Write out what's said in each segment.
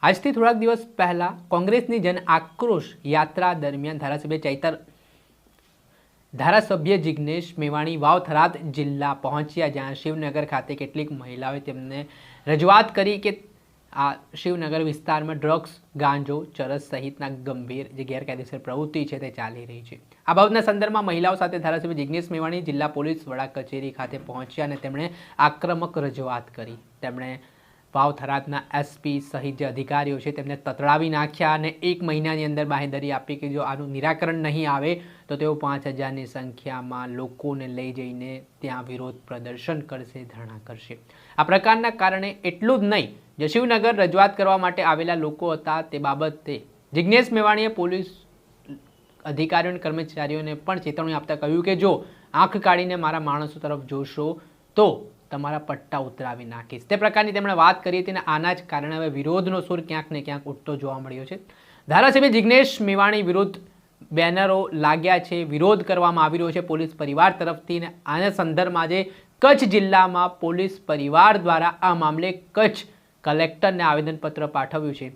આજથી થોડાક દિવસ પહેલા કોંગ્રેસની જન આક્રોશ યાત્રા દરમિયાન ધારાસભ્ય જિગ્નેશ મેવાણી વાવ થરાદ જિલ્લા પહોંચ્યા, જ્યાં શિવનગર ખાતે કેટલીક મહિલાઓએ તેમને રજૂઆત કરી કે આ શિવનગર વિસ્તારમાં ડ્રગ્સ, ગાંજો, ચરસ સહિતના ગંભીર જે ગેરકાયદેસર પ્રવૃત્તિ છે તે ચાલી રહી છે। આ બાબતના સંદર્ભમાં મહિલાઓ સાથે ધારાસભ્ય જિગ્નેશ મેવાણી જિલ્લા પોલીસ વડા કચેરી ખાતે પહોંચ્યા અને તેમણે આક્રમક રજૂઆત કરી। તેમણે વાવ થરાદના એસપી સહિત જે અધિકારીઓ છે તેમને તતડાવી નાખ્યા અને 1 મહિનાની અંદર બાંહેધરી આપી કે જો આનું નિરાકરણ નહીં આવે તો તેઓ 5000ની સંખ્યામાં લોકોને લઈ જઈને ત્યાં વિરોધ પ્રદર્શન કરશે, ધરણા કરશે। આ પ્રકારના કારણે એટલું જ નહીં, જે શિવનગર રજૂઆત કરવા માટે આવેલા લોકો હતા તે બાબતે જિગ્નેશ મેવાણીએ પોલીસ અધિકારીઓ અને કર્મચારીઓને પણ ચેતવણી આપતા કહ્યું કે જો આંખ કાઢીને મારા માણસો તરફ જોશો તો તમારા પટ્ટા ઉતરાવી નાખીશ। તે પ્રકારની તેમણે વાત કરી હતી અને આના જ કારણે હવે વિરોધનો સૂર ક્યાંક ને ક્યાંક ઉઠતો જોવા મળ્યો છે। ધારાસભ્ય જિગ્નેશ મેવાણી વિરુદ્ધ બેનરો લાગ્યા છે, વિરોધ કરવામાં આવી રહ્યો છે પોલીસ પરિવાર તરફથી। અને આના સંદર્ભમાં આજે કચ્છ જિલ્લામાં પોલીસ પરિવાર દ્વારા આ મામલે કચ્છ કલેક્ટરને આવેદનપત્ર પાઠવ્યું છે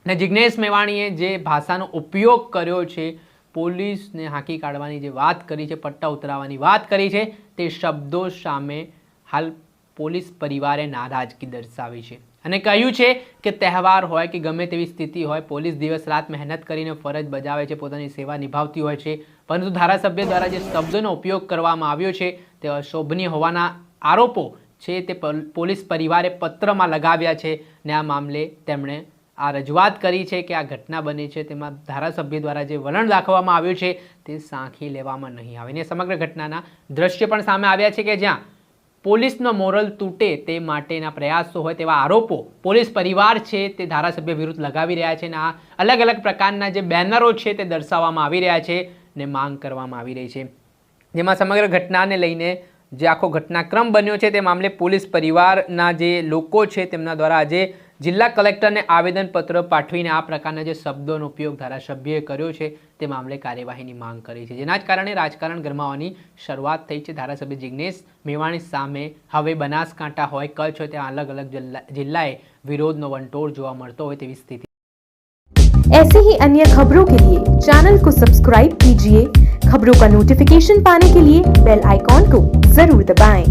અને જિગ્નેશ મેવાણીએ જે ભાષાનો ઉપયોગ કર્યો છે, પોલીસને હાંકી કાઢવાની જે વાત કરી છે, પટ્ટા ઉતરાવવાની વાત કરી છે, તે શબ્દો સામે હાલ પોલીસ પરિવારે નારાજગી દર્શાવી છે અને કહ્યું છે કે તહેવાર હોય કે ગમે તેવી સ્થિતિ હોય, પોલીસ દિવસ રાત મહેનત કરીને ફરજ બજાવે છે, પોતાની સેવા નિભાવતી હોય છે, પરંતુ ધારાસભ્ય દ્વારા જે શબ્દોનો ઉપયોગ કરવામાં આવ્યો છે તે અશોભનીય હોવાના આરોપો છે તે પોલીસ પરિવારે પત્રમાં લગાવ્યા છે ને આ મામલે તેમણે આ રજૂઆત કરી છે કે આ ઘટના બની છે તેમાં ધારાસભ્ય દ્વારા જે વલણ દાખવવામાં આવ્યું છે તે સાંખી લેવામાં નહીં આવે। ને સમગ્ર ઘટનાના દ્રશ્ય પણ સામે આવ્યા છે કે જ્યાં પોલીસનો મોરલ તૂટે તે માટેના પ્રયાસો હોય તેવા આરોપો પોલીસ પરિવાર છે તે ધારાસભ્ય વિરુદ્ધ લગાવી રહ્યા છે અને આ અલગ અલગ પ્રકારના જે બેનરો છે તે દર્શાવવામાં આવી રહ્યા છે ને માંગ કરવામાં આવી રહી છે, જેમાં સમગ્ર ઘટનાને લઈને જે આખો ઘટનાક્રમ બન્યો છે તે મામલે પોલીસ પરિવારના જે લોકો છે તેમના દ્વારા આજે જિલ્લા કલેક્ટરને આવેદનપત્ર પાઠવીને આ પ્રકારના જે શબ્દોનો ઉપયોગ ધારાસભ્યએ કર્યો છે તે મામલે કાર્યવાહીની માંગ કરી છે, જેના જ કારણે રાજકારણ ગરમાવાની શરૂઆત થઈ છે। ધારાસભ્ય જિગ્નેશ મેવાણી સામે હવે બનાસકાંઠા હોય, કચ્છ હોય, ત્યાં અલગ અલગ જિલ્લાએ विरोध वंटोर जोवा मळतो होय तेवी स्थिति। ऐसे ही अन्य खबरों के लिए चैनल को सब्सक्राइब कीजिए। खबरों का नोटिफिकेशन पाने के लिए बेल आइकॉन को जरूर दबाएं।